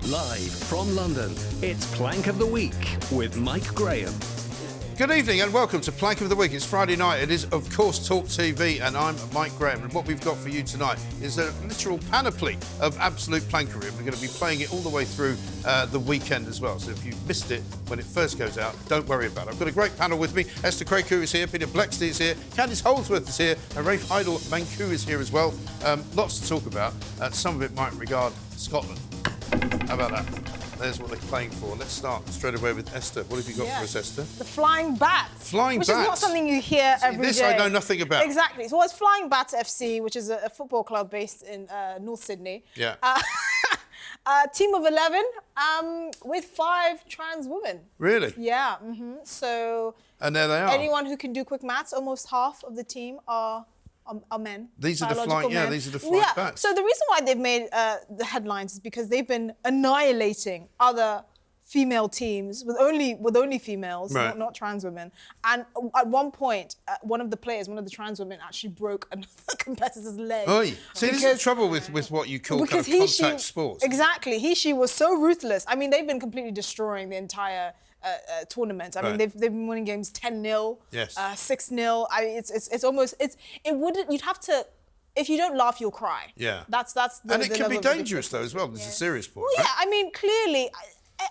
Live from London, it's Plank of the Week with Mike Graham. Good evening and welcome to Plank of the Week. It's Friday night. It is, of course, Talk TV, and I'm Mike Graham. And what we've got for you tonight is a literal panoply of absolute plankery. We're going to be playing it all the way through the weekend as well. So if you missed it when it first goes out, don't worry about it. I've got a great panel with me. Esther Craku is here, Peter Blexley is here, Candice Holdsworth is here, and Rafe Idle Manku is here as well. Lots to talk about. Some of it might regard Scotland. How about that? There's what they're playing for. Let's start straight away with Esther. What have you got for us, Esther? The Flying Bats. Flying Bats. Bats? Which is not something you hear every day. This I know nothing about. Exactly. So it's Flying Bats FC, which is a football club based in North Sydney. Yeah. A team of 11 with 5 trans women. Really? Yeah. So... And there they are. Anyone who can do quick maths, almost half of the team are men. These are the flying, men. these are the flying bats. So the reason why they've made the headlines is because they've been annihilating other female teams with only females, right. not trans women. And at one point, one of the trans women, actually broke another competitor's leg. Oi. See, this is the trouble with what you call kind of contact sports. Exactly. She was so ruthless. I mean, they've been completely destroying the entire tournament. I mean, they've been winning games 10-0, yes, 6-0. I mean, it's almost you'd have to. If you don't laugh, you'll cry. Yeah. That's and it can be dangerous though as well. It's a serious sport. Well, right? yeah. I mean, clearly.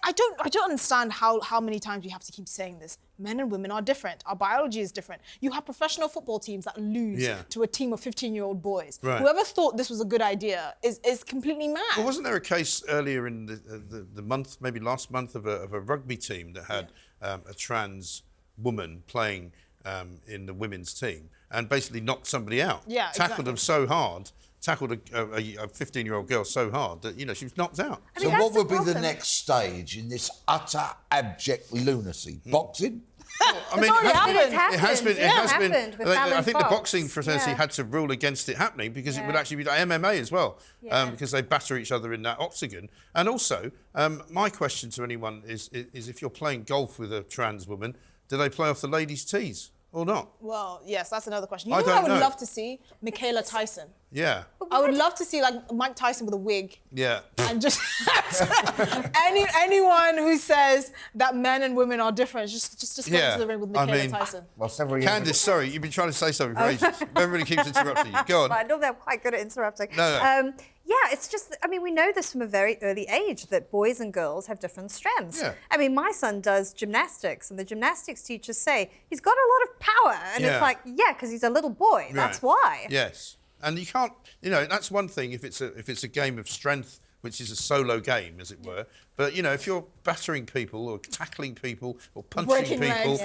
I don't understand how many times we have to keep saying this. Men and women are different. Our biology is different. You have professional football teams that lose to a team of 15-year-old boys. Right. Whoever thought this was a good idea is completely mad. Well, wasn't there a case earlier in the month, maybe last month, of a rugby team that had a trans woman playing in the women's team and basically knocked somebody out? Yeah, tackled them so hard. Tackled a 15-year-old girl so hard that, she was knocked out. I mean, so what would be the next stage in this utter abject lunacy? Boxing? Well, I mean, it has been. I think the boxing fraternity had to rule against it happening because it would actually be like MMA as well, because they batter each other in that octagon. And also, my question to anyone is if you're playing golf with a trans woman, do they play off the ladies' tees or not? Well, yes, that's another question. I would love to see? Michaela Tyson. Yeah. I would love to see like Mike Tyson with a wig. Yeah. And just anyone who says that men and women are different, just go into the ring with Michaela Tyson. Well, several years. Candice, sorry, you've been trying to say something for ages. Everybody keeps interrupting you. Go on. I know they're quite good at interrupting. No. Yeah, it's just, I mean, we know this from a very early age that boys and girls have different strengths. Yeah. I mean, my son does gymnastics, and the gymnastics teachers say he's got a lot of power. And it's like, because he's a little boy. Right. That's why. Yes. And you can't, that's one thing if it's a game of strength, which is a solo game, as it were. But, if you're battering people or tackling people or punching people,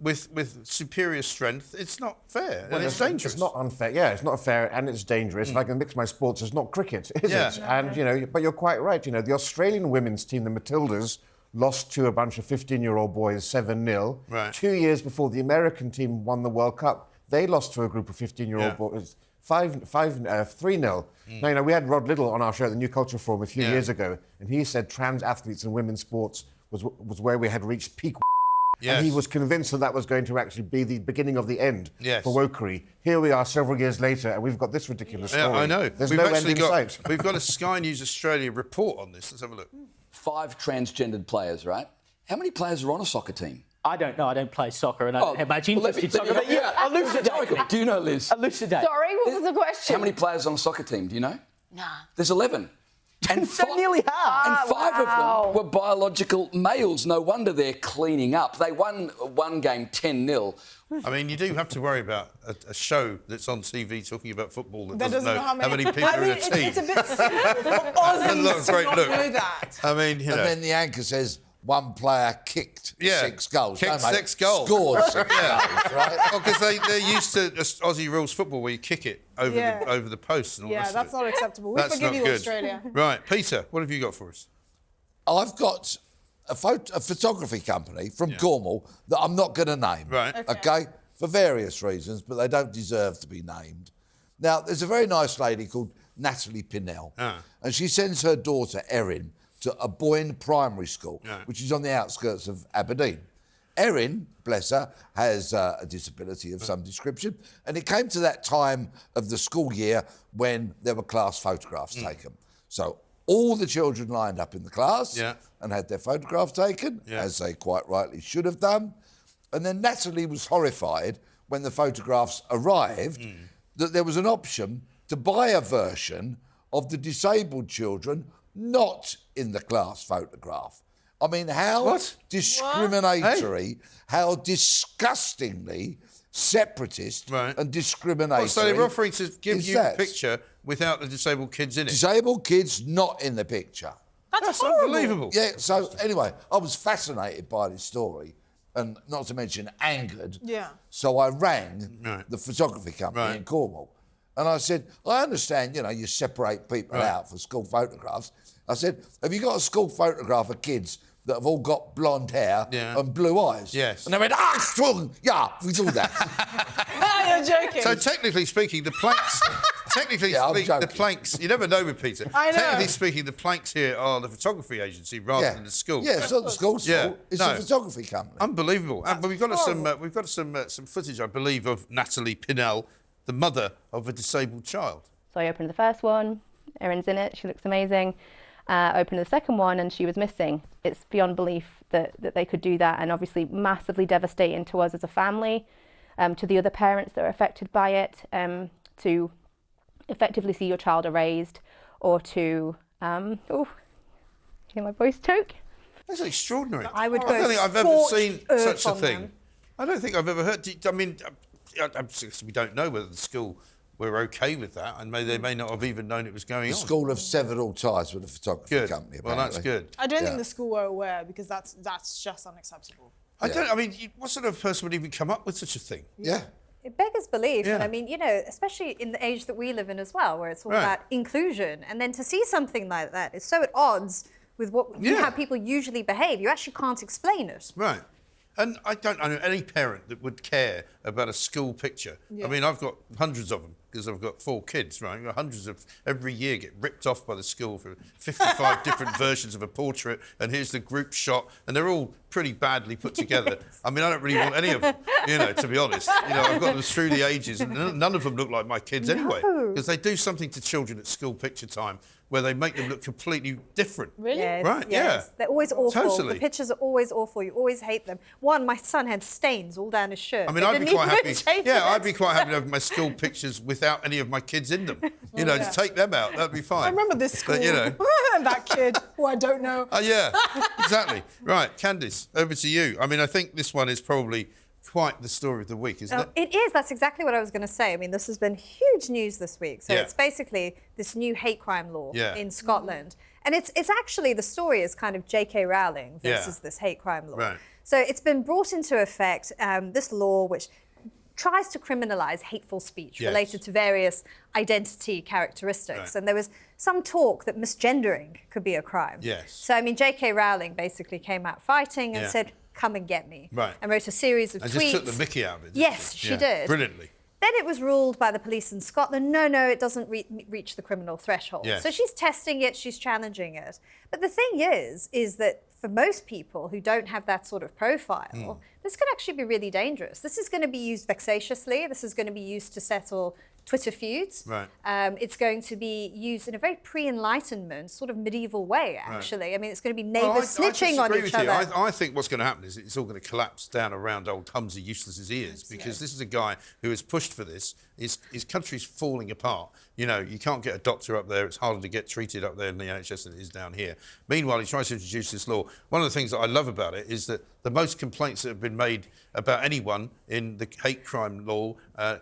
with superior strength, it's not fair and it's dangerous. It's not unfair. Yeah, it's not fair and it's dangerous. If I can mix my sports, it's not cricket, is it? And, but you're quite right. The Australian women's team, the Matildas, lost to a bunch of 15-year-old boys 7-0. Right. 2 years before the American team won the World Cup, they lost to a group of 15-year-old boys 3-0. Now, we had Rod Little on our show at the New Culture Forum a few years ago, and he said trans athletes in women's sports was where we had reached peak. Yes. And he was convinced that was going to actually be the beginning of the end for wokery. Here we are several years later, and we've got this ridiculous story. Yeah, I know. There's no end in sight. We've got a Sky News Australia report on this. Let's have a look. 5 transgendered players, right? How many players are on a soccer team? I don't know. I don't play soccer, and I don't have much interest in soccer. But elucidate. Do you know, Liz? Elucidate. Sorry, what was the question? How many players on a soccer team? Do you know? Nah. There's 11. And nearly half. And 5 of them were biological males. No wonder they're cleaning up. They won one game 10-0. I mean, you do have to worry about a show that's on TV talking about football that doesn't know how many people are in a team. It's a bit simple for Aussies to not know that. I mean, And then the anchor says, one player kicked 6 goals. Kicked 6 goals. Scored 6 goals, right? Well, because they're used to Aussie rules football where you kick it over the post and all that. Yeah, that's not acceptable. We forgive you, Australia. Right, Peter, what have you got for us? I've got a photography company from Cornwall that I'm not going to name. Right. Okay? For various reasons, but they don't deserve to be named. Now, there's a very nice lady called Natalie Pinnell, and she sends her daughter, Erin, to a Boyne Primary School, which is on the outskirts of Aberdeen. Erin, bless her, has a disability of some description, and it came to that time of the school year when there were class photographs taken. So all the children lined up in the class and had their photograph taken, as they quite rightly should have done. And then Natalie was horrified when the photographs arrived that there was an option to buy a version of the disabled children not in the class photograph. I mean, how discriminatory, how disgustingly separatist and discriminatory. So they're offering to give you the picture without the disabled kids in it? Disabled kids not in the picture. That's unbelievable. Yeah, so anyway, I was fascinated by this story and not to mention angered. Yeah. So I rang the photography company in Cornwall and I said, I understand, you separate people out for school photographs. I said, have you got a school photograph of kids that have all got blonde hair and blue eyes? Yes. And they went, yeah, we do that. No, you're joking. So technically speaking, the planks... the planks... You never know with Peter. I know. Technically speaking, the planks here are the photography agency rather than the school. Yeah, it's not the school. It's a photography company. Unbelievable. But we've got some footage, I believe, of Natalie Pinnell, the mother of a disabled child. So I opened the first one. Erin's in it. She looks amazing. Opened the second one and she was missing. It's beyond belief that they could do that, and obviously massively devastating to us as a family, to the other parents that are affected by it, to effectively see your child erased, or to, hear my voice choke? That's extraordinary. I would don't think I've ever seen such a thing. Them. I don't think I've ever heard... I mean, we don't know whether the school were OK with that, and they may not have even known it was going on. The school have severed all ties with the photography company, apparently. Well, that's good. I don't think the school were aware, because that's just unacceptable. I mean, what sort of person would even come up with such a thing? Yeah. It beggars belief, and I mean, especially in the age that we live in as well, where it's all about inclusion, and then to see something like that is so at odds with how people usually behave. You actually can't explain it. Right. And I don't know any parent that would care about a school picture. I mean, I've got hundreds of them because I've got 4 kids, right? I've got hundreds of every year get ripped off by the school for 55 different versions of a portrait, and here's the group shot, and they're all pretty badly put together. I mean, I don't really want any of them, to be honest. I've got them through the ages, and none of them look like my kids anyway, because they do something to children at school picture time where they make them look completely different. Really? Yes, right, yes. They're always awful. Totally. The pictures are always awful. You always hate them. My son had stains all down his shirt. I mean, I'd be quite happy. Yeah, I'd be quite happy to have my school pictures without any of my kids in them. To take them out, that'd be fine. I remember this school. But, that kid who I don't know. Yeah, exactly. Right, Candice, over to you. I mean, I think this one is probably quite the story of the week, isn't it? It is. That's exactly what I was going to say. I mean, this has been huge news this week. So it's basically this new hate crime law in Scotland. And it's actually, the story is kind of J.K. Rowling versus this hate crime law. Right. So it's been brought into effect, this law which tries to criminalise hateful speech related to various identity characteristics. Right. And there was some talk that misgendering could be a crime. Yes. So, I mean, J.K. Rowling basically came out fighting and said, come and get me. Right. And wrote a series of tweets. And just took the mickey out of it. Yes, she did. Brilliantly. Then it was ruled by the police in Scotland, no, it doesn't reach the criminal threshold. Yes. So she's testing it, she's challenging it. But the thing is that for most people who don't have that sort of profile, this could actually be really dangerous. This is going to be used vexatiously. This is going to be used to settle Twitter feuds. Right. It's going to be used in a very pre-Enlightenment, sort of medieval way, actually. Right. I mean, it's going to be neighbours snitching on each other. I think what's going to happen is it's all going to collapse down around old Humsy Useless's ears, because this is a guy who has pushed for this. His country's falling apart. You can't get a doctor up there. It's harder to get treated up there in the NHS than it is down here. Meanwhile, he tries to introduce this law. One of the things that I love about it is that the most complaints that have been made about anyone in the hate crime law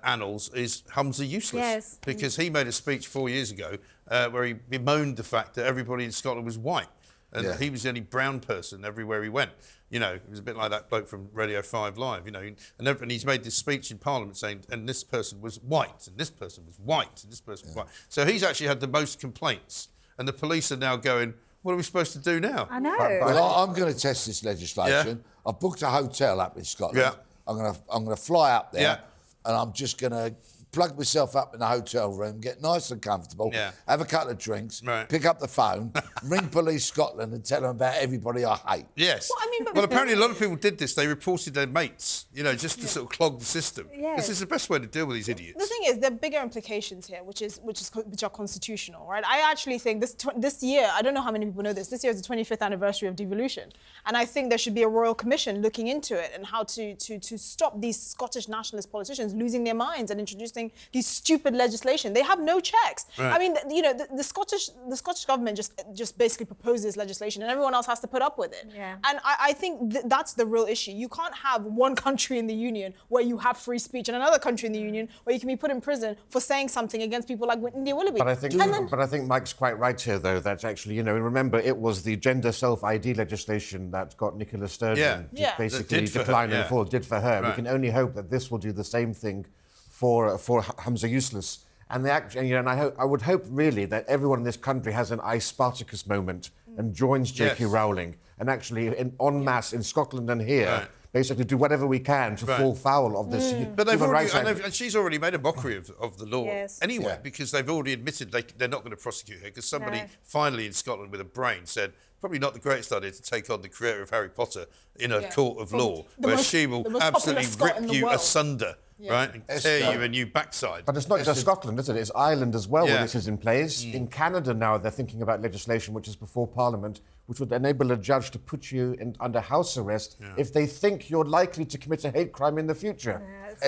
annals is Humsy Useless. Yes. Because he made a speech 4 years ago where he bemoaned the fact that everybody in Scotland was white. And he was the only brown person everywhere he went. It was a bit like that bloke from Radio 5 Live, and he's made this speech in Parliament saying, and this person was white, and this person was white, and this person was white. So he's actually had the most complaints, and the police are now going, what are we supposed to do now? I know. Well, I'm going to test this legislation. Yeah. I've booked a hotel up in Scotland. Yeah. I'm going to fly up there, and I'm just going to plug myself up in a hotel room, get nice and comfortable, have a couple of drinks, pick up the phone, ring Police Scotland and tell them about everybody I hate. Yes. Well, apparently a lot of people did this. They reported their mates, just to sort of clog the system. This is the best way to deal with these idiots. The thing is, there are bigger implications here, which are constitutional, right? I actually think this year, I don't know how many people know this, this year is the 25th anniversary of devolution. And I think there should be a royal commission looking into it and how to stop these Scottish nationalist politicians losing their minds and introducing these stupid legislation. They have no checks. Right. I mean, the Scottish government just basically proposes legislation and everyone else has to put up with it. Yeah. And I think that's the real issue. You can't have one country in the union where you have free speech and another country in the union where you can be put in prison for saying something against people like India Willoughby. But I think Mike's quite right here, though. That's actually, remember, it was the gender self-ID legislation that got Nicola Sturgeon to basically decline and fall. Did for her. Right. We can only hope that this will do the same thing for Humza Useless. And I would hope really that everyone in this country has an I Spartacus moment and joins J.K. Rowling and actually en masse in Scotland and here. Basically, do whatever we can to fall foul of this. But they've already, and she's already made a mockery of the law anyway, because they've already admitted they're not going to prosecute her because somebody finally in Scotland with a brain said probably not the greatest idea to take on the creator of Harry Potter in a court of law where she will absolutely rip you asunder. Right, and tear you a new backside. But it's not just Scotland, is it? It's Ireland as well where this is in place. In Canada now, they're thinking about legislation which is before Parliament, which would enable a judge to put you under house arrest if they think you're likely to commit a hate crime in the future.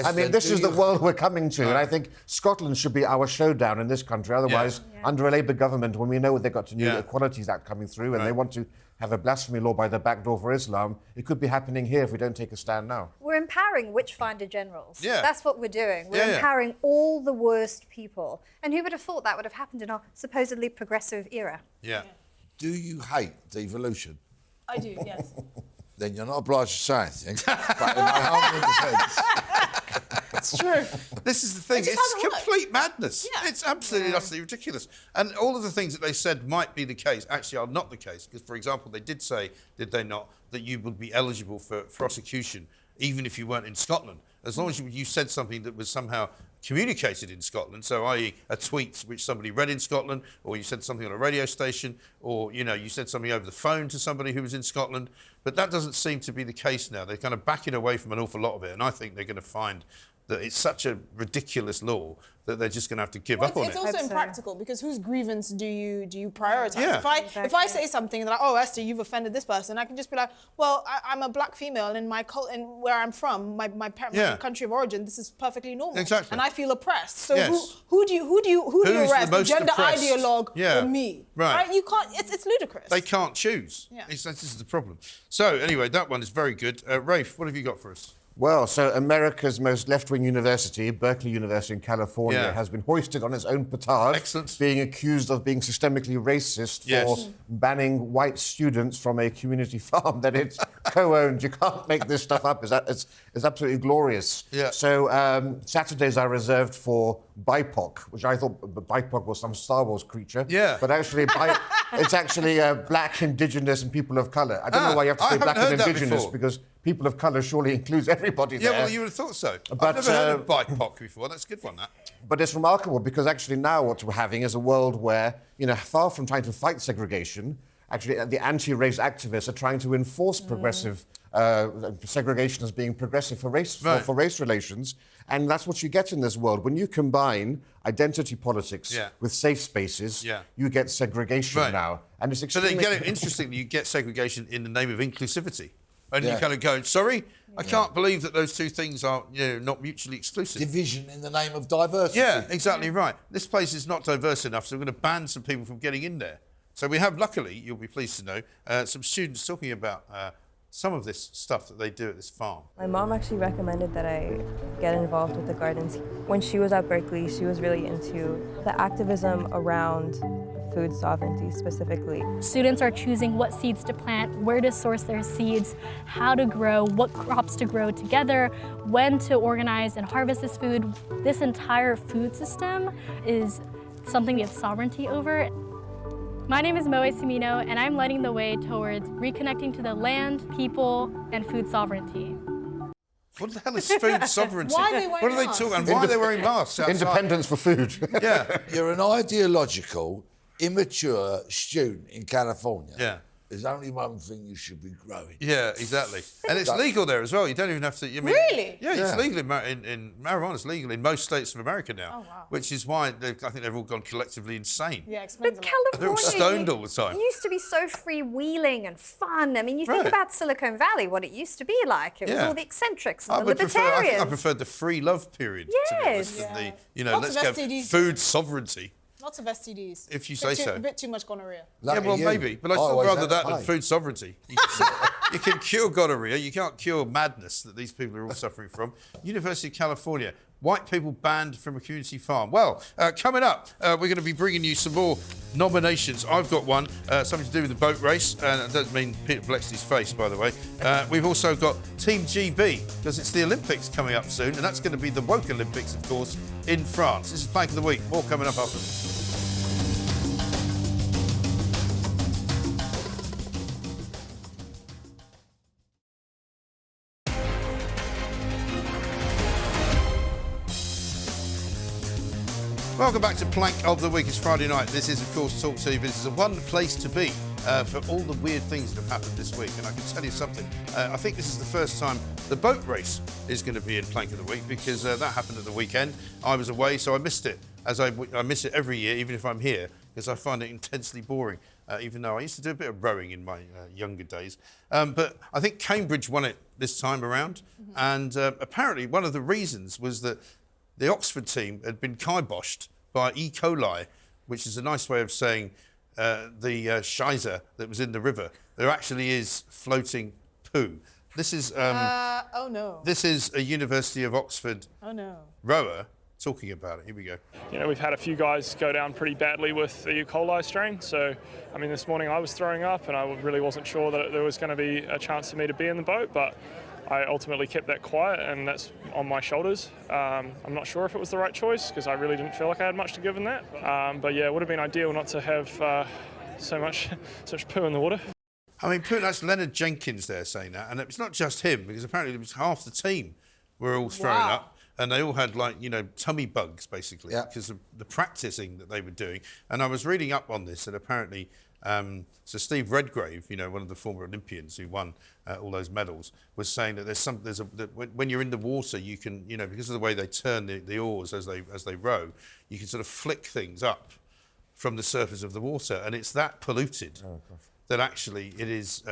I mean, this is the world we're coming to, and I think Scotland should be our showdown in this country. Otherwise, under a Labour government, when we know they've got a new Equalities Act coming through and they want to have a blasphemy law by the back door for Islam, it could be happening here if we don't take a stand now. We're empowering witchfinder generals. That's what we're doing. We're empowering all the worst people. And who would have thought that would have happened in our supposedly progressive era? Do you hate devolution? I do, yes. Then you're not obliged to say anything. But in my humble defence... It's true. This is the thing. It's complete madness. It's absolutely utterly ridiculous. And all of the things that they said might be the case actually are not the case. Because, for example, they did say, did they not, that you would be eligible for prosecution even if you weren't in Scotland, as long as you said something that was somehow communicated in Scotland, so i.e. a tweet which somebody read in Scotland, or you said something on a radio station, or you said something over the phone to somebody who was in Scotland. But that doesn't seem to be the case now. They're kind of backing away from an awful lot of it, and I think they're going to find that it's such a ridiculous law that they're just going to have to give up on it. It's also impractical because whose grievance do you prioritise? If I say something like, oh, Esther, you've offended this person, I can just be like, well, I'm a black female and in my where I'm from, my country of origin, this is perfectly normal. Exactly. And I feel oppressed. So who do you arrest? The gender ideologue or me? Right? You can't. It's ludicrous. They can't choose. This is the problem. So anyway, that one is very good. Rafe, what have you got for us? Well, so America's most left-wing university, Berkeley University in California, has been hoisted on its own petard, being accused of being systemically racist for banning white students from a community farm that it's co-owned. You can't make this stuff up. It's absolutely glorious. So Saturdays are reserved for BIPOC, which I thought BIPOC was some Star Wars creature. But actually, it's actually black, indigenous, and people of colour. I don't know why you have to say black and indigenous, because people of colour surely includes everybody there. Yeah, well, you would have thought so. But, I've never heard of BIPOC before. That's a good one, that. But it's remarkable because actually now what we're having is a world where, far from trying to fight segregation, actually the anti-race activists are trying to enforce progressive segregation as being progressive for race for race relations. And that's what you get in this world. When you combine identity politics with safe spaces, you get segregation now. And it's extremely... But then interestingly, you get segregation in the name of inclusivity. And you kind of go, sorry? I can't believe that those two things are not mutually exclusive. Division in the name of diversity. Yeah, exactly right. This place is not diverse enough, so we're going to ban some people from getting in there. So we have, luckily, you'll be pleased to know, some students talking about some of this stuff that they do at this farm. My mom actually recommended that I get involved with the gardens. When she was at Berkeley, she was really into the activism around food sovereignty specifically. Students are choosing what seeds to plant, where to source their seeds, how to grow, what crops to grow together, when to organize and harvest this food. This entire food system is something we have sovereignty over. My name is Moe Semino, and I'm lighting the way towards reconnecting to the land, people, and food sovereignty. What the hell is food sovereignty? Why are they wearing What are they masks? talking? And why are they wearing masks outside? Independence for food. Yeah. You're an ideological, immature student in California. Yeah. There's only one thing you should be growing. Yeah, exactly. And it's legal there as well. You don't even have to... Really? Yeah, it's legal in marijuana's legal in most states of America now. Oh, wow. Which is why I think they've all gone collectively insane. Yeah, explains But a lot. They're all California stoned all the time. used to be so freewheeling and fun. I mean, you think about Silicon Valley, what it used to be like. It was all the eccentrics and the I think libertarians. I preferred the free love period. Yes. To be honest, than the, Lots let's of go STDs. food sovereignty. Lots of STDs. If you say so. A bit too much gonorrhea. Lucky Yeah, well, you. maybe. But I I'd still always rather had to that than pay. food sovereignty. You can cure gonorrhea. You can't cure madness that these people are all suffering from. University of California, white people banned from a community farm. Well, coming up, we're going to be bringing you some more nominations. I've got one, something to do with the boat race. And that doesn't mean Peter Blexley's face, by the way. We've also got Team GB, because it's the Olympics coming up soon. And that's going to be the Woke Olympics, of course, in France. This is Plank of the Week. More coming up after this. Welcome back to Plank of the Week. It's Friday night. This is, of course, Talk TV. This is a one place to be for all the weird things that have happened this week. And I can tell you something. I think this is the first time the boat race is going to be in Plank of the Week, because that happened at the weekend. I was away, so I missed it. As I miss it every year, even if I'm here, because I find it intensely boring, even though I used to do a bit of rowing in my younger days. But I think Cambridge won it this time around. Mm-hmm. And apparently one of the reasons was that the Oxford team had been kiboshed by E. coli, which is a nice way of saying the shizer that was in the river. There actually is floating poo. This is oh no. This is a University of Oxford rower talking about it. Here we go. You know, we've had a few guys go down pretty badly with the E. coli strain. So, I mean, this morning I was throwing up, and I really wasn't sure that there was going to be a chance for me to be in the boat, but I ultimately kept that quiet, and that's on my shoulders. I'm not sure if it was the right choice, because I really didn't feel like I had much to give in that. But yeah, it would have been ideal not to have so much poo in the water. I mean, that's Leonard Jenkins there saying that, and it's not just him, because apparently it was half the team were all throwing up, and they all had, like, you know, tummy bugs, basically, because of the practicing that they were doing. And I was reading up on this, and apparently so Steve Redgrave, you know, one of the former Olympians who won all those medals, was saying that that when you're in the water, you can, you know, because of the way they turn the oars as they row, you can sort of flick things up from the surface of the water, and it's that polluted that actually it is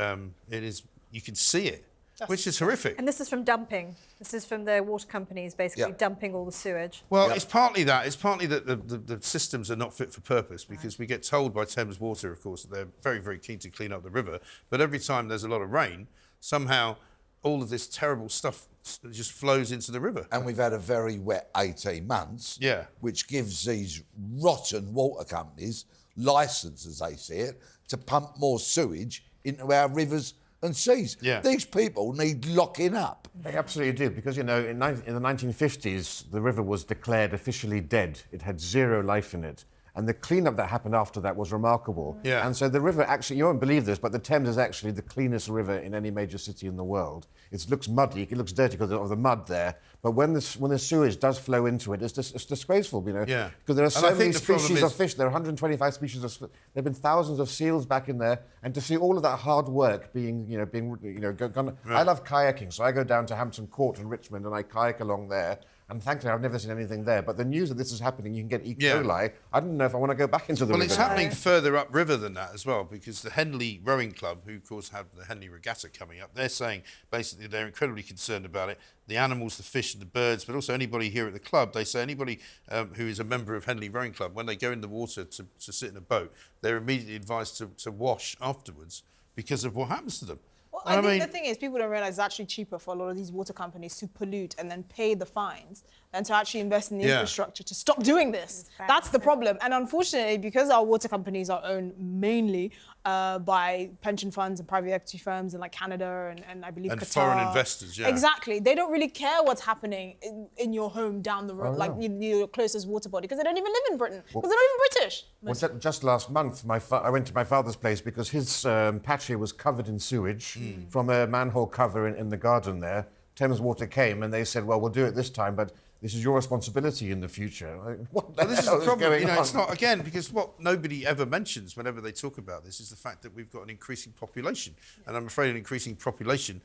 you can see it, which is horrific. And this is from dumping. This is from the water companies basically dumping all the sewage. Well, it's partly that. It's partly that the systems are not fit for purpose, because we get told by Thames Water, of course, that they're very, very keen to clean up the river. But every time there's a lot of rain, somehow all of this terrible stuff just flows into the river. And we've had a very wet 18 months, which gives these rotten water companies licence, as they see it, to pump more sewage into our rivers and seas. These people need locking up. They absolutely do, because, you know, in the 1950s, the river was declared officially dead. It had zero life in it. And the cleanup that happened after that was remarkable. And so the river actually, you won't believe this, but the Thames is actually the cleanest river in any major city in the world. It looks muddy, it looks dirty because of the mud there, but when the sewage does flow into it, it's disgraceful, you know. Because there are so many species of fish. There are 125 species of. There have been thousands of seals back in there, and to see all of that hard work being gone. I love kayaking, so I go down to Hampton Court in Richmond and I kayak along there. And thankfully, I've never seen anything there. But the news that this is happening, you can get E. coli. I don't know if I want to go back into the river. Well, it's happening further upriver than that as well, because the Henley Rowing Club, who, of course, have the Henley Regatta coming up, they're saying, basically, they're incredibly concerned about it. The animals, the fish and the birds, but also anybody here at the club, they say anybody who is a member of Henley Rowing Club, when they go in the water to sit in a boat, they're immediately advised to wash afterwards because of what happens to them. Well, I think the thing is, people don't realise it's actually cheaper for a lot of these water companies to pollute and then pay the fines than to actually invest in the infrastructure to stop doing this. That's the problem. And unfortunately, because our water companies are owned mainly by pension funds and private equity firms in like Canada and I believe and Qatar. Foreign investors, Exactly. They don't really care what's happening in your home down the road, like your closest water body, because they don't even live in Britain, because they're not even British. Well, just last month, I went to my father's place because his patio was covered in sewage from a manhole cover in the garden there Thames Water came and they said, well, we'll do it this time, but this is your responsibility in the future. Like, what the this is hell the problem. going on? It's not, again, because what nobody ever mentions whenever they talk about this is the fact that we've got an increasing population. And I'm afraid an increasing population,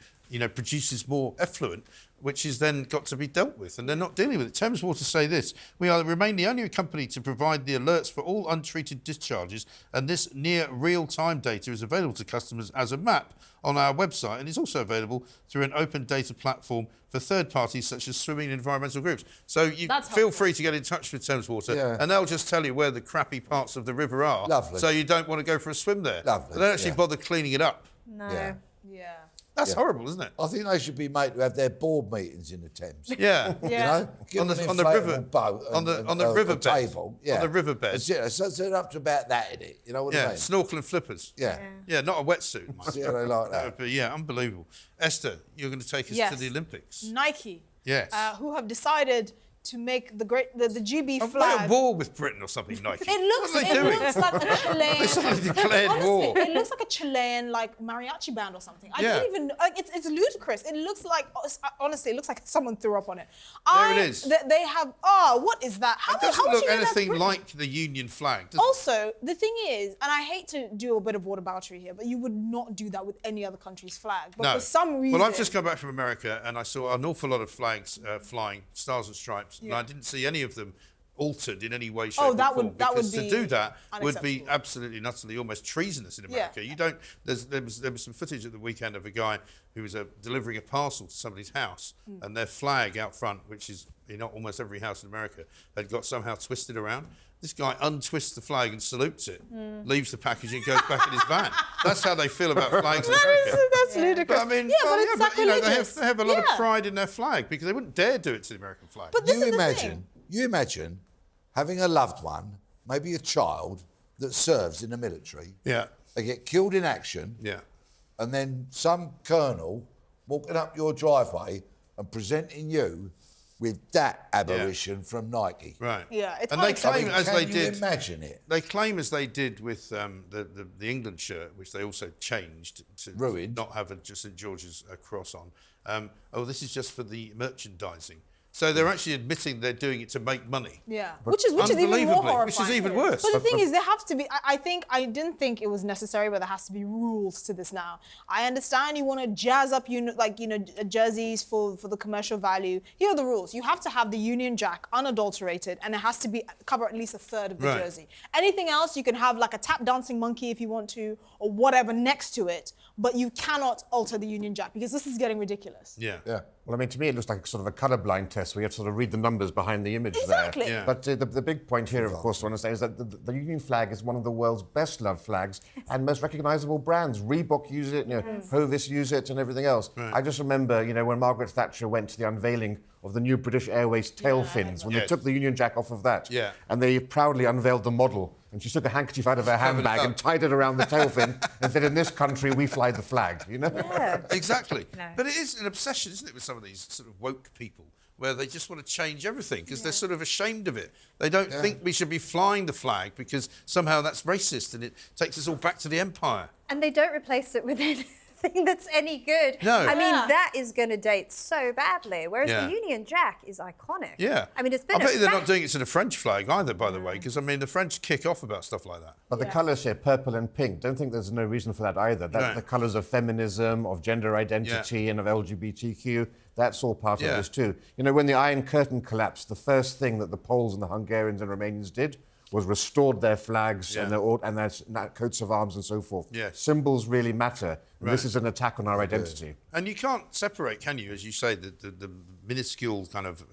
produces more effluent, which is then got to be dealt with, and they're not dealing with it. Thames Water say this: we remain the only company to provide the alerts for all untreated discharges, and this near real-time data is available to customers as a map on our website, and is also available through an open data platform for third parties such as swimming and environmental groups. So you feel free to get in touch with Thames Water, and they'll just tell you where the crappy parts of the river are. Lovely. So you don't want to go for a swim there. Lovely. They don't actually bother cleaning it up. No. Yeah. That's horrible, isn't it? I think they should be made to have their board meetings in the Thames. Yeah. Give on them the an river boat on the riverbed table. Yeah. On the riverbed. So they're up to about that in it. You know what I mean? Snorkel and flippers. Yeah. Yeah, not a wetsuit. See how they like that. Would be, unbelievable. Esther, you're going to take us to the Olympics. Nike. Yes. Who have decided to make the GB Are flag. they at war with Britain or something, Nike? It looks like a Chilean. They suddenly declared war. It looks like a Chilean mariachi band or something. I don't even. It's ludicrous. It looks like, honestly, it looks like someone threw up on it. There it is. They have. Oh, what is that? It doesn't look anything like the Union flag. Does Also, the thing is, and I hate to do a bit of whataboutery here, but you would not do that with any other country's flag. But for some reason. Well, I've just come back from America and I saw an awful lot of flags flying, stars and stripes, and I didn't see any of them altered in any way, shape, or form. Because to do that would be absolutely and utterly almost treasonous in America. You don't. There was some footage at the weekend of a guy who was delivering a parcel to somebody's house, and their flag out front, which is in almost every house in America, had got somehow twisted around. This guy untwists the flag and salutes it, leaves the package and goes back in his van. That's how they feel about flags in America. That's ludicrous. But I mean, they have a lot of pride in their flag because they wouldn't dare do it to the American flag. But you imagine having a loved one, maybe a child, that serves in the military. Yeah. They get killed in action. Yeah. And then some colonel walking up your driveway and presenting you with that aberration from Nike. Right. Yeah. It's and they claim, as they did. Can you imagine it? They claim, as they did with the England shirt, which they also changed to not have just St George's cross on. This is just for the merchandising. So they're actually admitting they're doing it to make money. Yeah, which is even more horrifying. Which is even worse. But the thing is, there have to be. I didn't think it was necessary, but there has to be rules to this now. I understand you want to jazz up, jerseys for the commercial value. Here are the rules. You have to have the Union Jack unadulterated, and it has to cover at least a third of the jersey. Anything else, you can have like a tap dancing monkey if you want to, or whatever next to it. But you cannot alter the Union Jack because this is getting ridiculous. Yeah. Well, I mean, to me, it looks like sort of a colourblind test where you have to sort of read the numbers behind the image there. Yeah. But the big point here, of course, to understand is that the Union flag is one of the world's best-loved flags and most recognisable brands. Reebok use it, Hovis use it, and everything else. Right. I just remember, when Margaret Thatcher went to the unveiling of the new British Airways tail fins, when they took the Union Jack off of that, and they proudly unveiled the model. And she took a handkerchief out of her handbag and tied it around the tail fin and said, in this country, we fly the flag, Yeah. Exactly. No. But it is an obsession, isn't it, with some of these sort of woke people, where they just want to change everything because they're sort of ashamed of it. They don't think we should be flying the flag because somehow that's racist and it takes us all back to the empire. And they don't replace it with anything that's any good. No. I mean, that is going to date so badly, whereas the Union Jack is iconic. Yeah. I mean, it's been I bet they're not doing it to the French flag either, by the way, because, the French kick off about stuff like that. But the colours here, purple and pink, don't think there's no reason for that either. The colours of feminism, of gender identity, and of LGBTQ, that's all part of this too. When the Iron Curtain collapsed, the first thing that the Poles and the Hungarians and Romanians did was restored their flags and their coats of arms and so forth. Yes. Symbols really matter. And this is an attack on our identity. And you can't separate, can you, as you say, the minuscule kind of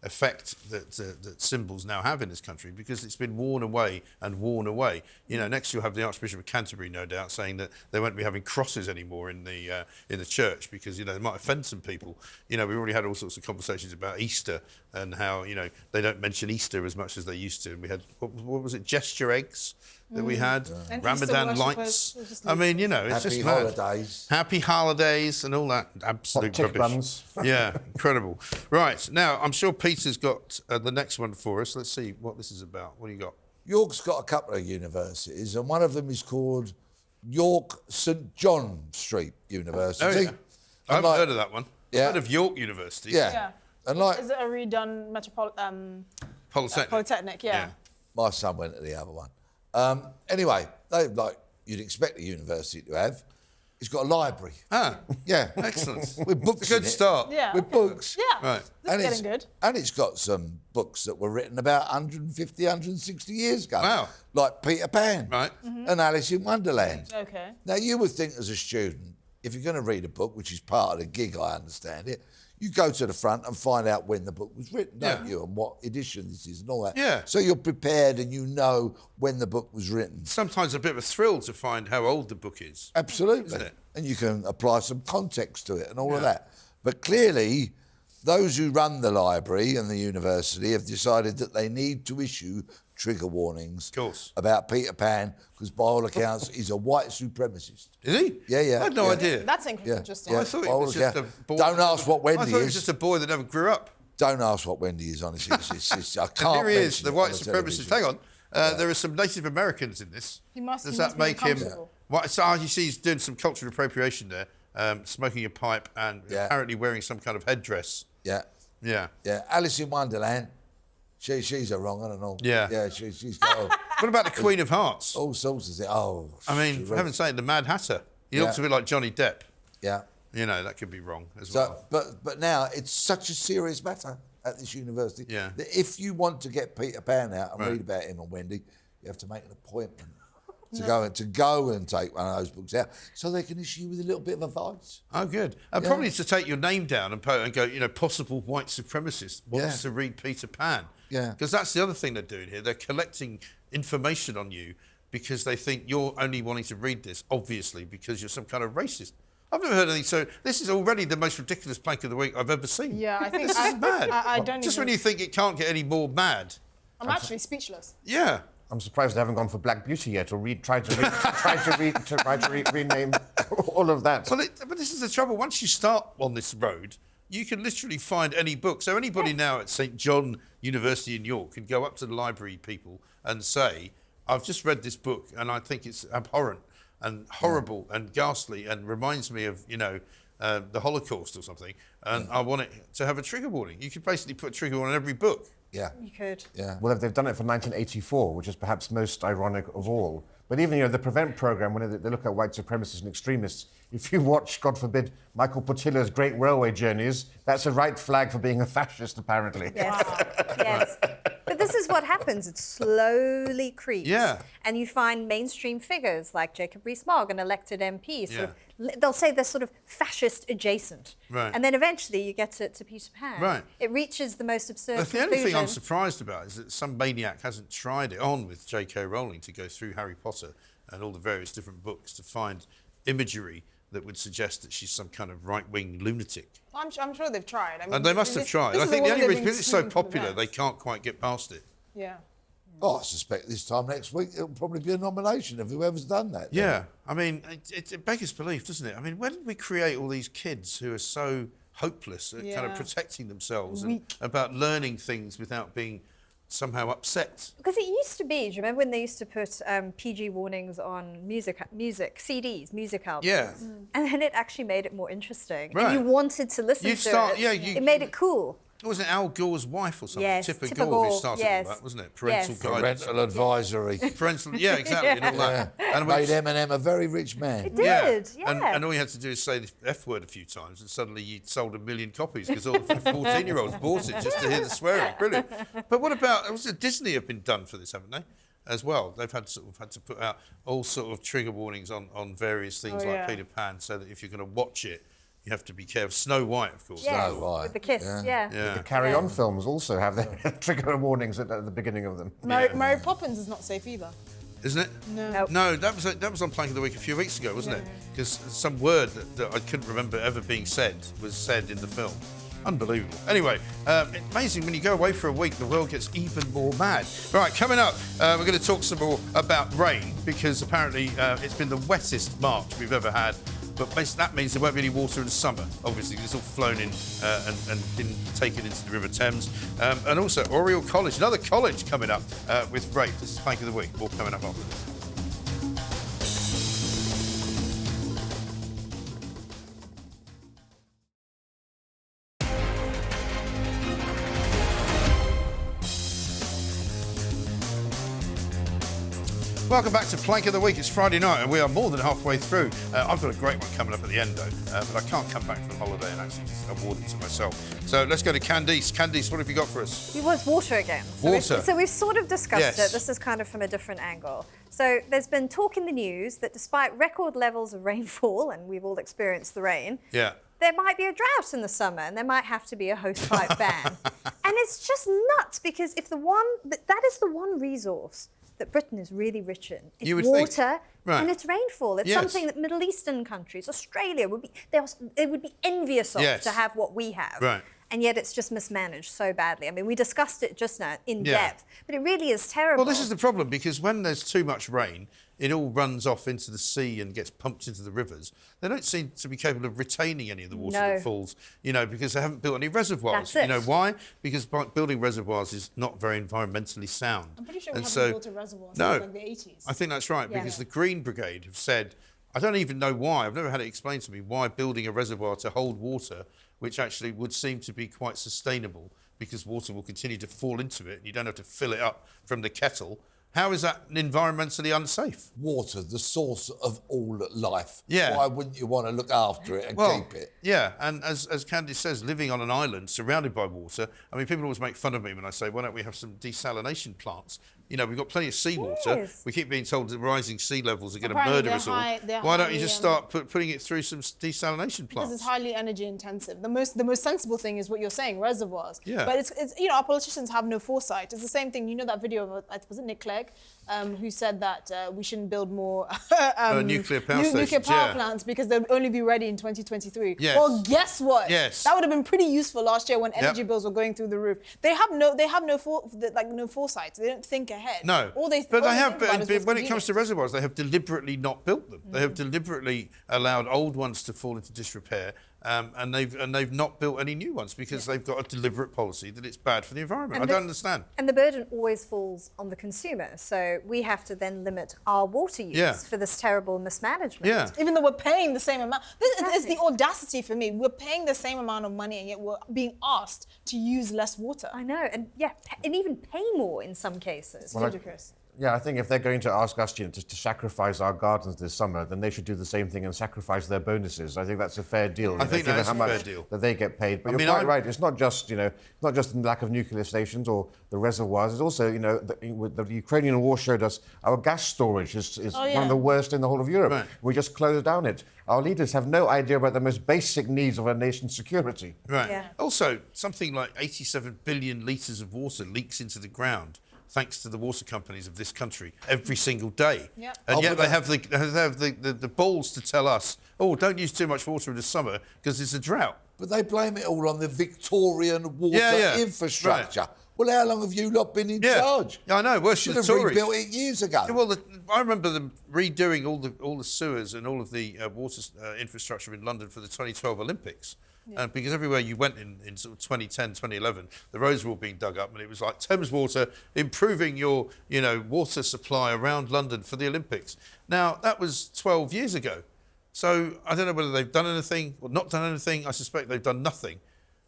effect that symbols now have in this country, because it's been worn away and worn away. Next you'll have the Archbishop of Canterbury, no doubt, saying that they won't be having crosses anymore in the church because they might offend some people. We've already had all sorts of conversations about Easter and how they don't mention Easter as much as they used to. And we had what was it, gesture eggs that we had, Ramadan lights. It's Happy just holidays. Happy holidays and all that absolute rubbish. Buns. Yeah, incredible. Right, now I'm sure Peter's got the next one for us. Let's see what this is about. What do you got? York's got a couple of universities, and one of them is called York St John Street University. Oh, yeah. I haven't heard of that one. I've heard of York University. Yeah. And like, is it a redone Polytechnic? Yeah. My son went to the other one. Anyway, they like you'd expect a university to have. It's got a library. Ah, yeah, excellent. With books. It's a good start. Yeah. With books. Yeah. Right. This is getting good. And it's got some books that were written about 150, 160 years ago. Wow. Like Peter Pan. Right. And Alice in Wonderland. Okay. Now, you would think as a student, if you're going to read a book, which is part of the gig, I understand it, you go to the front and find out when the book was written, don't you, and what edition this is and all that. Yeah. So you're prepared and you know when the book was written. Sometimes a bit of a thrill to find how old the book is. Absolutely. Isn't it? And you can apply some context to it and all of that. But clearly, those who run the library and the university have decided that they need to issue trigger warnings about Peter Pan, because by all accounts, he's a white supremacist. Is he? Yeah, yeah. I had no idea. That's interesting. I thought it was just a boy. Don't ask what Wendy is. I thought it was just a boy that never grew up. Don't ask what Wendy is, honestly. I can't. And here he is, mention the it white on supremacist. television. Hang on. There are some Native Americans in this. Does that make him? So you see, he's doing some cultural appropriation there, smoking a pipe and apparently wearing some kind of headdress. Yeah. Yeah. Yeah. Alice in Wonderland. She's a wrong, I don't know. Yeah. Yeah, she's got What about the Queen of Hearts? all sorts of things. Oh. I mean, for heaven's sake, the Mad Hatter. He looks a bit like Johnny Depp. Yeah. You know, that could be wrong as well. But now it's such a serious matter at this university that if you want to get Peter Pan out and read about him and Wendy, you have to make an appointment to go and take one of those books out so they can issue you with a little bit of advice. Oh, good. And probably to take your name down and go, you know, possible white supremacist wants to read Peter Pan. Yeah. Because that's the other thing they're doing here. They're collecting information on you because they think you're only wanting to read this, obviously, because you're some kind of racist. I've never heard anything. So this is already the most ridiculous plank of the week I've ever seen. Yeah, I think this is mad. I don't Just even... when you think it can't get any more mad. I'm actually speechless. Yeah. I'm surprised they haven't gone for Black Beauty yet, or tried to rename all of that. Well, but this is the trouble. Once you start on this road, you can literally find any book. So anybody now at St. John University in York can go up to the library people and say, I've just read this book and I think it's abhorrent and horrible and ghastly and reminds me of, you know, the Holocaust or something, and I want it to have a trigger warning. You could basically put a trigger warning on every book. Yeah. You could. Yeah. Well, they've done it for 1984, which is perhaps most ironic of all. But even, you know, the PREVENT program, when they look at white supremacists and extremists, if you watch, God forbid, Michael Portillo's Great Railway Journeys, that's a right flag for being a fascist, apparently. Yes. Yes. But this is what happens. It slowly creeps. Yeah. And you find mainstream figures like Jacob Rees-Mogg, an elected MP. They'll say they're sort of fascist adjacent. Right. And then eventually you get to Peter Pan. Right. It reaches the most absurd The only thing conclusion. I'm surprised about is that some maniac hasn't tried it on with J.K. Rowling to go through Harry Potter and all the various different books to find imagery that would suggest that she's some kind of right-wing lunatic. I'm sure they've tried. I mean, And they must have tried. I think the only reason, because it's so popular, they can't quite get past it. Yeah. Oh, I suspect this time next week it'll probably be a nomination of whoever's done that. then. Yeah, I mean, it beggars belief, doesn't it? I mean, when did we create all these kids who are so hopeless at kind of protecting themselves and about learning things without being somehow upset? Because it used to be, do you remember when they used to put PG warnings on music CDs, music albums? Yeah. And then it actually made it more interesting. Right. And you wanted to listen to it. It made it cool. Wasn't it Al Gore's wife or something? Yes, Tipper Tipper Gore who Gore, started yes. all that, wasn't it? Parental Yes. guidance. Parental advisory. Yeah, exactly, and all that. Yeah. And Made Eminem a very rich man. It did, yeah. And all you had to do is say the F word a few times and suddenly you'd sold 1 million copies because all the 14-year-olds bought it just to hear the swearing. Brilliant. But what about, also Disney have been done for this, haven't they? As well. They've had to put out all sort of trigger warnings on various things like Peter Pan, so that if you're going to watch it, you have to be careful. Snow White, of course. Yes, Snow White. with the kiss, yeah. The Carry On films also have their trigger warnings at the beginning of them. Mary Poppins is not safe either. Isn't it? No. Nope. No, that was on Plank of the Week a few weeks ago, wasn't it? Because some word that I couldn't remember ever being said was said in the film. Unbelievable. Anyway, amazing when you go away for a week, the world gets even more mad. Right, coming up, we're going to talk some more about rain because apparently it's been the wettest March we've ever had. But that means there won't be any water in the summer, obviously, because it's all flown in and been taken into the River Thames. And also, Oriel College, another college coming up with rain. This is Plank of the Week. More coming up after this. Welcome back to Plank of the Week. It's Friday night and we are more than halfway through. I've got a great one coming up at the end though, but I can't come back from holiday and actually just award it to myself. So let's go to Candice. Candice, what have you got for us? It was water again. So we've sort of discussed it. This is kind of from a different angle. So there's been talk in the news that despite record levels of rainfall, and we've all experienced the rain, there might be a drought in the summer and there might have to be a hosepipe ban. And it's just nuts because if that is the one resource that Britain is really rich in. It's water and it's rainfall. It's something that Middle Eastern countries, Australia, would be envious of to have what we have. Right. And yet it's just mismanaged so badly. I mean, we discussed it just now in depth, but it really is terrible. Well, this is the problem, because when there's too much rain, it all runs off into the sea and gets pumped into the rivers. They don't seem to be capable of retaining any of the water that falls, because they haven't built any reservoirs. That's it. You know why? Because building reservoirs is not very environmentally sound. I'm pretty sure we haven't built a reservoir since like the 80s. I think that's right, because the Green Brigade have said, I don't even know why, I've never had it explained to me, why building a reservoir to hold water, which actually would seem to be quite sustainable, because water will continue to fall into it and you don't have to fill it up from the kettle. How is that environmentally unsafe? Water, the source of all life. Yeah. Why wouldn't you want to look after it and keep it? Yeah, and as Candice says, living on an island surrounded by water, I mean, people always make fun of me when I say, why don't we have some desalination plants? We've got plenty of seawater. Yes. We keep being told that rising sea levels are going to murder us all. Why don't you just start putting it through some desalination plants? Because it's highly energy intensive. The most sensible thing is what you're saying, reservoirs. Yeah. But it's our politicians have no foresight. It's the same thing. You know that video of, was it Nick Clegg, who said that we shouldn't build more nuclear power plants because they'll only be ready in 2023. Yes. Well, guess what? Yes. That would have been pretty useful last year when energy bills were going through the roof. They have no foresight. They don't think ahead. No. When it comes to reservoirs, they have deliberately not built them. They have deliberately allowed old ones to fall into disrepair, and they've not built any new ones because they've got a deliberate policy that it's bad for the environment. I don't understand. And the burden always falls on the consumer, so we have to then limit our water use for this terrible mismanagement. Yeah. Even though we're paying the same amount. This is the audacity for me. We're paying the same amount of money and yet we're being asked to use less water. I know, and even pay more in some cases. It's ludicrous. I think if they're going to ask us to sacrifice our gardens this summer, then they should do the same thing and sacrifice their bonuses. I think that's a fair deal. I think that's a fair deal. That they get paid. But you're quite right. It's not just the lack of nuclear stations or the reservoirs. It's also the Ukrainian war showed us our gas storage is one of the worst in the whole of Europe. Right. We just closed down it. Our leaders have no idea about the most basic needs of a nation's security. Right. Yeah. Also, something like 87 billion litres of water leaks into the ground, thanks to the water companies of this country, every single day. Yep. And yet they have the balls to tell us, don't use too much water in the summer because it's a drought. But they blame it all on the Victorian water infrastructure. Right. Well, how long have you lot been in charge? I know. Well, should have rebuilt it years ago. Yeah, well, I remember them redoing all the sewers and all of the water infrastructure in London for the 2012 Olympics. Yeah. Because everywhere you went in sort of 2010, 2011, the roads were all being dug up, and it was like Thames Water improving your water supply around London for the Olympics. Now that was 12 years ago, so I don't know whether they've done anything or not done anything. I suspect they've done nothing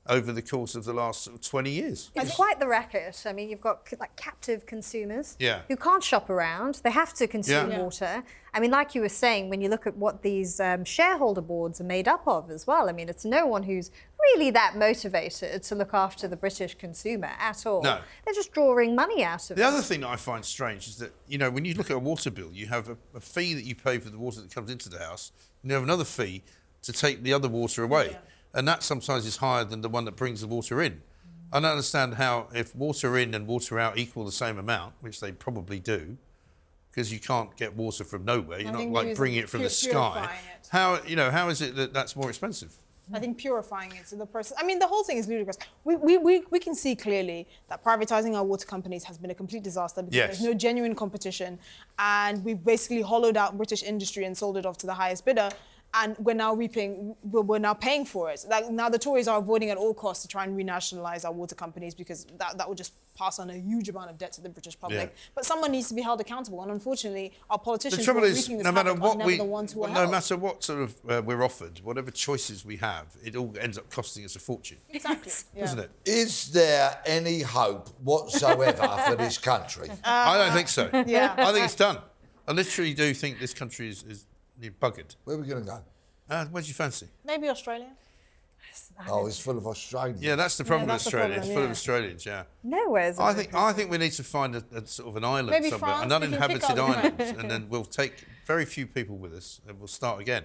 over the course of the last 20 years. It's quite the racket. I mean, you've got captive consumers who can't shop around. They have to consume water. I mean, like you were saying, when you look at what these shareholder boards are made up of as well, I mean, it's no one who's really that motivated to look after the British consumer at all. No. They're just drawing money out of it. The other thing that I find strange is that, when you look at a water bill, you have a fee that you pay for the water that comes into the house, and you have another fee to take the other water away. Yeah. And that sometimes is higher than the one that brings the water in. I don't understand how, if water in and water out equal the same amount, which they probably do, because you can't get water from nowhere, you're not like bringing it from the sky. How is it that that's more expensive? I think purifying it, so the process. I mean, the whole thing is ludicrous. We can see clearly that privatizing our water companies has been a complete disaster because there's no genuine competition, and we've basically hollowed out British industry and sold it off to the highest bidder. And we're now paying for it. Now the Tories are avoiding at all costs to try and renationalise our water companies because that would just pass on a huge amount of debt to the British public. Yeah. But someone needs to be held accountable, and unfortunately, our politicians who are wreaking this havoc are never the ones who are held. No matter what sort of we're offered, whatever choices we have, it all ends up costing us a fortune. Exactly. Isn't it? Is there any hope whatsoever for this country? I don't think so. Yeah. I think it's done. I literally do think this country is buggered. Where are we going to go? Where do you fancy? Maybe Australia. Oh, it's full of Australians. Yeah, that's the problem with Australia. It's full of Australians, yeah. Nowhere's. I think we need to find a sort of an island Maybe somewhere, France, an we can uninhabited pick up, island, and then we'll take very few people with us, and we'll start again.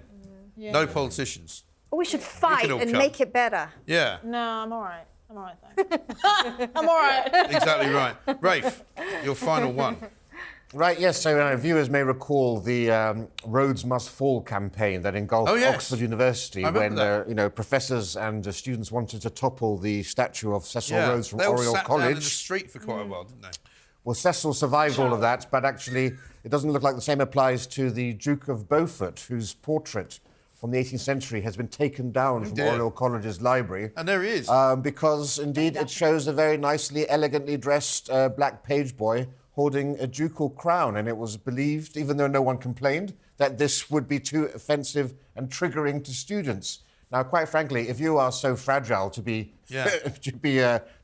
Yeah. No politicians. Or we should fight and make it better. Yeah. No, I'm all right. I'm all right, thanks. I'm all right. Exactly right. Rafe, your final one. Right, yes, so viewers may recall the Rhodes Must Fall campaign that engulfed Oxford University when professors and students wanted to topple the statue of Cecil Rhodes from Oriel sat College. Down in the street for quite a while, didn't they? Well, Cecil survived all of that, but actually it doesn't look like the same applies to the Duke of Beaufort, whose portrait from the 18th century has been taken down from Oriel College's library. And there he is. Because, indeed, it shows a very nicely, elegantly dressed black page boy holding a ducal crown, and it was believed, even though no one complained, that this would be too offensive and triggering to students. Now, quite frankly, if you are so fragile to be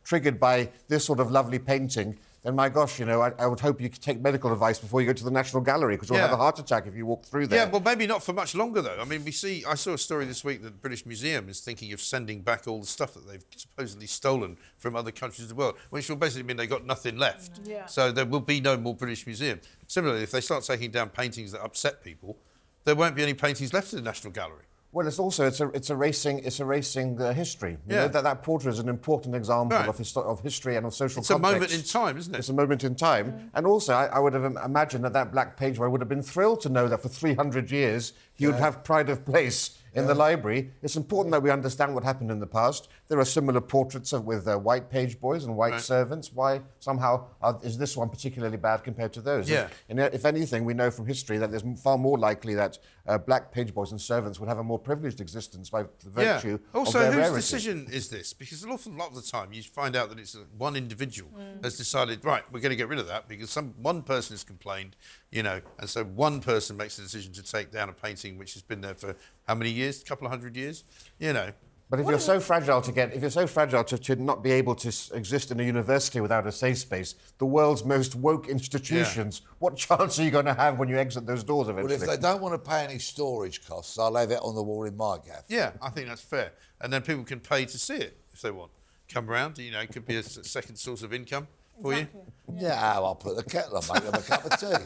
triggered by this sort of lovely painting, then my gosh, I would hope you could take medical advice before you go to the National Gallery, because you'll have a heart attack if you walk through there. Yeah, well, maybe not for much longer, though. I mean, I saw a story this week that the British Museum is thinking of sending back all the stuff that they've supposedly stolen from other countries of the world, which will basically mean they've got nothing left. Yeah. So there will be no more British Museum. Similarly, if they start taking down paintings that upset people, there won't be any paintings left in the National Gallery. Well, it's erasing history. You know, that portrait is an important example of history and of social context. It's a moment in time, isn't it? It's a moment in time. And also, I would have imagined that black page boy would have been thrilled to know that for 300 years he would have pride of place in the library. It's important that we understand what happened in the past. There are similar portraits with white page boys and white servants. Why somehow is this one particularly bad compared to those? Yeah. And if anything, we know from history that there's far more likely that black page boys and servants would have a more privileged existence by the virtue of their whose rarity. decision is this? Because an awful lot of the time you find out that it's one individual has decided, right, we're going to get rid of that because one person has complained, and so one person makes the decision to take down a painting which has been there for how many years? A couple of hundred years? But if you're so fragile to not be able to exist in a university without a safe space, the world's most woke institutions, what chance are you going to have when you exit those doors eventually? Well, if they don't want to pay any storage costs, I'll have it on the wall in my gaff. Yeah, I think that's fair. And then people can pay to see it if they want. Come round, it could be a second source of income for you. Yeah, I'll put the kettle on, make them a cup of tea.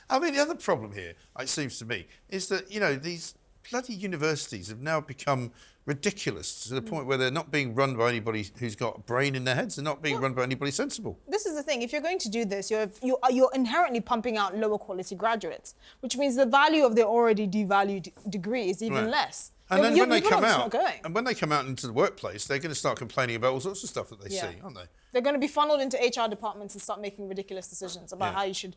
I mean, the other problem here, it seems to me, is that, these bloody universities have now become ridiculous to the point where they're not being run by anybody who's got a brain in their heads. They're not being run by anybody sensible. This is the thing. If you're going to do this, you're inherently pumping out lower quality graduates, which means the value of their already devalued degree is even less. And then when they come out into the workplace, they're going to start complaining about all sorts of stuff that they see, aren't they? They're going to be funneled into HR departments and start making ridiculous decisions about how you should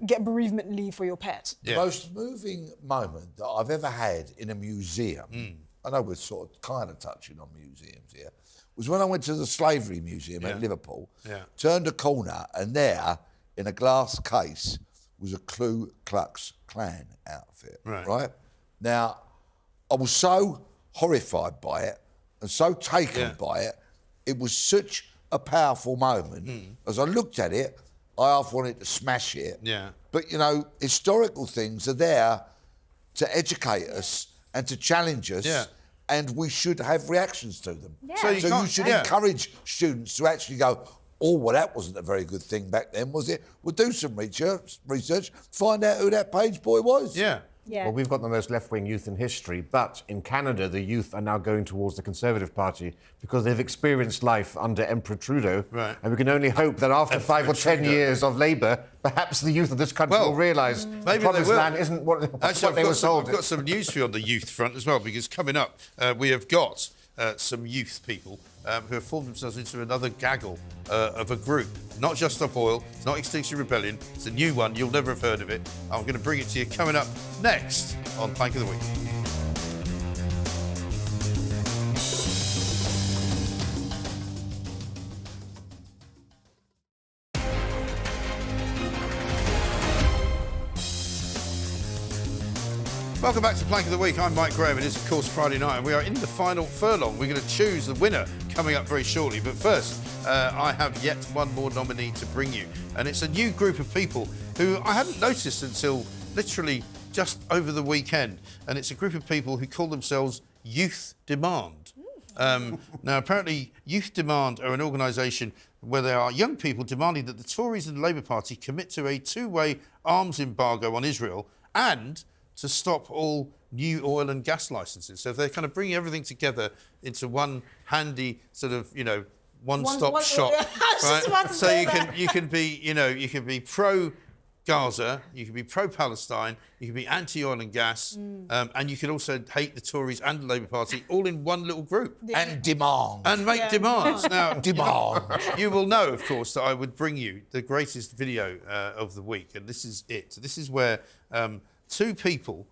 get bereavement leave for your pet. The most moving moment that I've ever had in a museum, I know we're sort of kind of touching on museums here, was when I went to the Slavery Museum at Liverpool, turned a corner, and there, in a glass case, was a Ku Klux Klan outfit, right? Now, I was so horrified by it and so taken by it. It was such a powerful moment. As I looked at it, I half wanted to smash it. Yeah. But, historical things are there to educate us and to challenge us, and we should have reactions to them. Yeah. So you should encourage students to actually go, oh, well, that wasn't a very good thing back then, was it? We'll do some research, find out who that page boy was. Yeah. Yeah. Well, we've got the most left-wing youth in history, but in Canada, the youth are now going towards the Conservative Party because they've experienced life under Emperor Trudeau. Right. And we can only hope that after 5 or 10 years of Labour, perhaps the youth of this country will realise the promised land isn't what they were sold. I've got some news for you on the youth front as well, because coming up, we have got some youth people who have formed themselves into another gaggle of a group. Not Just Stop Oil, it's not Extinction Rebellion, it's a new one, you'll never have heard of it. I'm going to bring it to you coming up next on Plank of the Week. Welcome back to Plank of the Week. I'm Mike Graham. It is, of course, Friday night, and we are in the final furlong. We're going to choose the winner coming up very shortly. But first, I have yet one more nominee to bring you. And it's a new group of people who I hadn't noticed until literally just over the weekend. And it's a group of people who call themselves Youth Demand. Now, apparently, Youth Demand are an organisation where there are young people demanding that the Tories and the Labour Party commit to a two-way arms embargo on Israel and to stop all new oil and gas licences. So if they're kind of bringing everything together into one handy sort of, one-stop shop, right? So you can be pro Gaza, you can be pro-Palestine, you can be anti-oil and gas, and you can also hate the Tories and the Labour Party all in one little group. And demand. And make demands. Now, demand. You will know, of course, that I would bring you the greatest video of the week, and this is it. This is where two people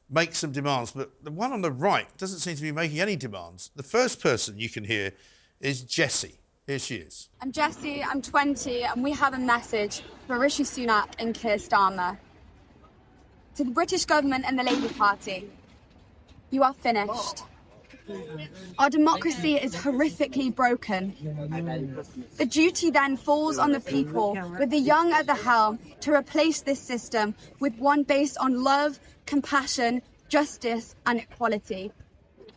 make some demands, but the one on the right doesn't seem to be making any demands. The first person you can hear is Jessie. Here she is. I'm Jessie, I'm 20, and we have a message for Rishi Sunak and Keir Starmer. To the British government and the Labour Party, you are finished. Our democracy is horrifically broken. The duty then falls on the people, with the young at the helm, to replace this system with one based on love, compassion, justice, and equality.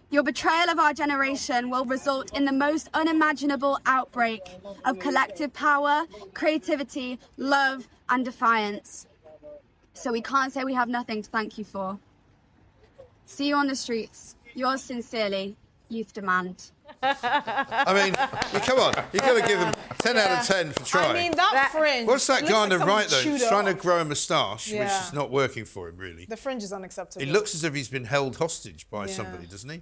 Your betrayal of our generation will result in the most unimaginable outbreak of collective power, creativity, love, and defiance. So we can't say we have nothing to thank you for. See you on the streets. Yours sincerely, Youth Demand. I mean, come on, you've got to give them 10 out of 10 for trying. I mean, that fringe. What's that guy on the right, though? He's trying to grow a moustache, which Yeah. is not working for him, really. The fringe is unacceptable. It looks as if he's been held hostage by somebody, doesn't he?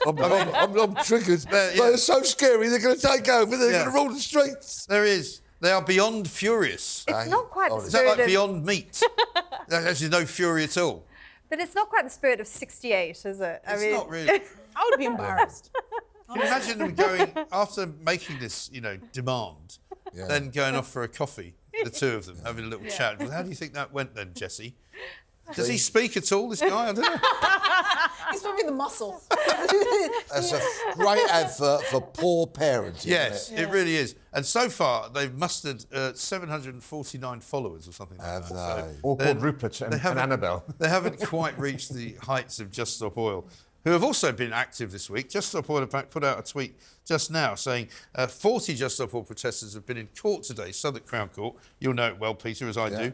I'm triggered. They're so scary, they're going to take over, they're going to rule the streets. There is. They are beyond furious. It's not quite the Is that spirit like of... Beyond Meat? There's no fury at all. But it's not quite the spirit of 68, is it? It's not really. I would be embarrassed. Can you imagine them going, after making this, demand, then going off for a coffee, the two of them, having a little chat? Well, how do you think that went then, Jessie? Does he speak at all, this guy? I don't know. He's probably the muscle. That's a great advert for poor parents. Yes, it really is. And so far, they've mustered 749 followers or something like that. So all called Rupert and Annabelle. They haven't quite reached the heights of Just Stop Oil, who have also been active this week. Just Stop Oil, in fact, put out a tweet just now saying 40 Just Stop Oil protesters have been in court today, Southwark Crown Court. You'll know it well, Peter, as I do.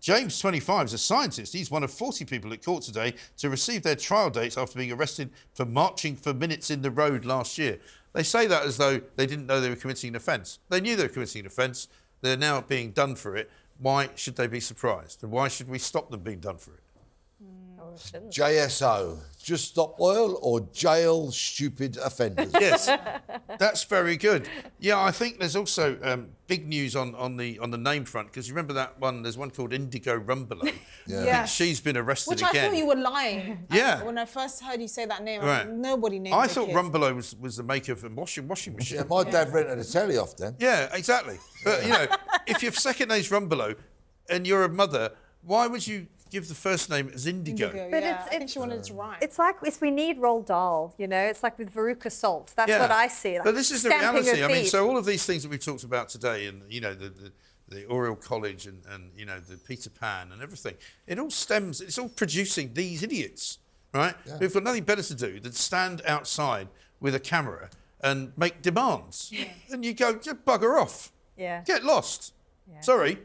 James, 25, is a scientist. He's one of 40 people at court today to receive their trial dates after being arrested for marching for minutes in the road last year. They say that as though they didn't know they were committing an offence. They knew they were committing an offence. They're now being done for it. Why should they be surprised? And why should we stop them being done for it? JSO, Just Stop Oil, or jail stupid offenders? Yes, that's very good. Yeah, I think there's also big news on the name front, because you remember that one? There's one called Indigo Rumbelow. Yeah. She's been arrested Which again. I thought you were lying. Yeah. When I first heard you say that name, Right. nobody named I the thought kid. Rumbelow was the maker of a washing machine. Yeah, my dad rented a telly off then. Yeah, exactly. But, if your second name's Rumbelow and you're a mother, why would you give the first name as Indigo? But I think she wanted it to rhyme. It's like we need Roald Dahl, It's like with Veruca Salt. That's what I see. Like but this is the stamping reality. her I mean, feet. so all of these things that we've talked about today, and the Oriel College and the Peter Pan and everything, it all stems. It's all producing these idiots, right? Yeah. Who've got nothing better to do than stand outside with a camera and make demands. Yeah. And you go, just bugger off. Yeah. Get lost. Yeah. Sorry.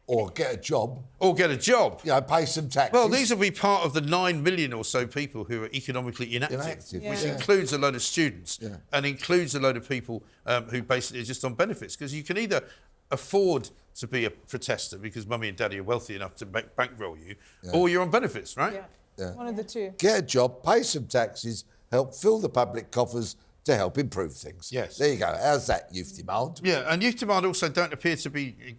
Or get a job. Or get a job. Pay some taxes. Well, these will be part of the 9 million or so people who are economically inactive. Which includes a load of students and includes a load of people who basically are just on benefits. Because you can either afford to be a protester because mummy and daddy are wealthy enough to bankroll you, or you're on benefits, right? Yeah. One of the two. Get a job, pay some taxes, help fill the public coffers to help improve things. Yes. There you go. How's that, Youth Demand? Yeah, and Youth Demand also don't appear to be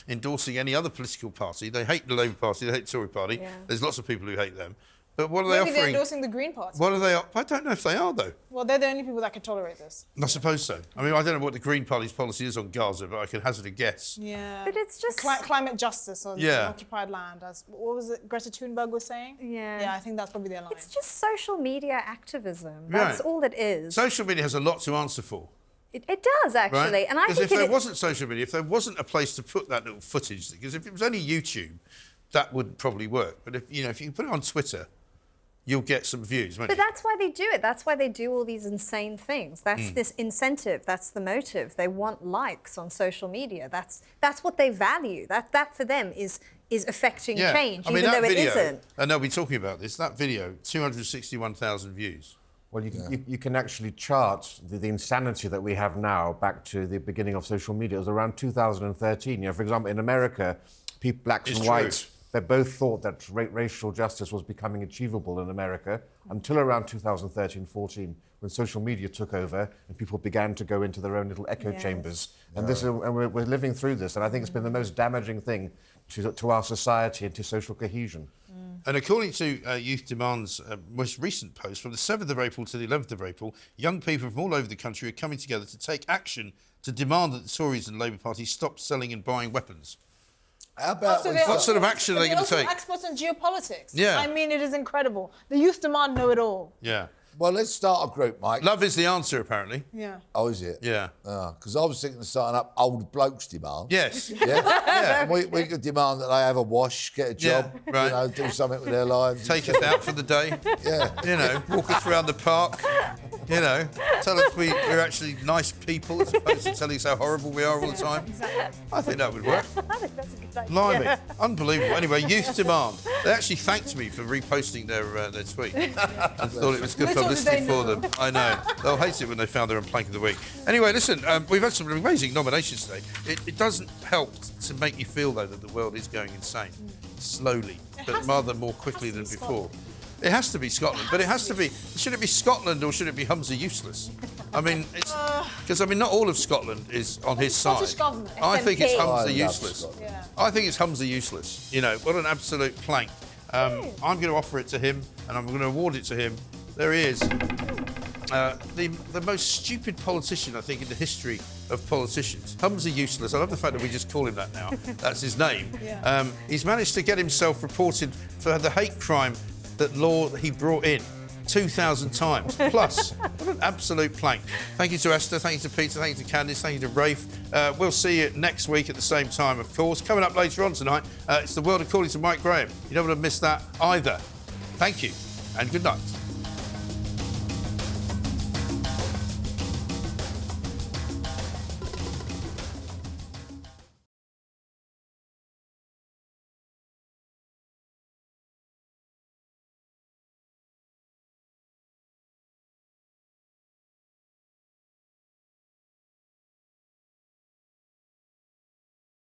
endorsing any other political party. They hate the Labour Party, they hate the Tory Party. Yeah. There's lots of people who hate them. But what are they offering? Maybe they're endorsing the Green Party. What are they? I don't know if they are, though. Well, they're the only people that can tolerate this. I suppose so. I mean, I don't know what the Green Party's policy is on Gaza, but I can hazard a guess. Yeah. But it's just... Climate justice on occupied land, as what was it Greta Thunberg was saying? Yeah. Yeah, I think that's probably their line. It's just social media activism. That's all it is. Social media has a lot to answer for. It does, actually. Right? And I think if there wasn't social media, if there wasn't a place to put that little footage, because if it was only YouTube, that would probably work. But if you can put it on Twitter, you'll get some views, won't you? But that's why they do it. That's why they do all these insane things. That's this incentive. That's the motive. They want likes on social media. That's what they value. That for them is affecting change, even though it isn't. And they'll be talking about this. That video, 261,000 views. Well, you can actually chart the insanity that we have now back to the beginning of social media. It was around 2013. For example, in America, people, blacks and whites, they both thought that racial justice was becoming achievable in America until around 2013-14, when social media took over and people began to go into their own little echo chambers. And we're living through this, and I think it's been the most damaging thing to our society and to social cohesion. And according to Youth Demand's most recent post, from the 7th of April to the 11th of April, young people from all over the country are coming together to take action to demand that the Tories and Labour Party stop selling and buying weapons. How about what sort of action are they going to take? Experts in geopolitics. Yeah. I mean, it is incredible. The Youth Demand know it all. Yeah. Well, let's start a group, Mike. Love is the answer, apparently. Yeah. Oh, is it? Yeah. Because I was thinking of starting up Old Blokes Demand. Yes. Yeah? Yeah. We could demand that they have a wash, get a job, right. Do something with their lives. Take us out for the day. Yeah. Walk us around the park. Tell us we're actually nice people as opposed to telling us how horrible we are all the time. Exactly. I think that would work. I think that's a good idea. Blimey. Unbelievable. Anyway, Youth Demand. They actually thanked me for reposting their tweet and thought it was good publicity for them. I know. They'll hate it when they found they're on Plank of the Week. Anyway, listen, we've had some amazing nominations today. It doesn't help to make you feel, though, that the world is going insane. Slowly, but rather more quickly than before. It has to be Scotland, but it has to be... Should it be Scotland or should it be Humza Useless? I mean, it's... Because, not all of Scotland is on his side. Scottish government. I think it's Humza Useless. Yeah. I think it's Humza Useless. What an absolute plank. I'm going to offer it to him, and I'm going to award it to him. There he is. The most stupid politician, I think, in the history of politicians. Humza Useless. I love the fact that we just call him that now. That's his name. Yeah. He's managed to get himself reported for the hate crime law that he brought in 2,000 times. Plus, what an absolute plank. Thank you to Esther, thank you to Peter, thank you to Candice, thank you to Rafe. We'll see you next week at the same time, of course. Coming up later on tonight, it's The World According to Mike Graham. You don't want to miss that either. Thank you, and good night.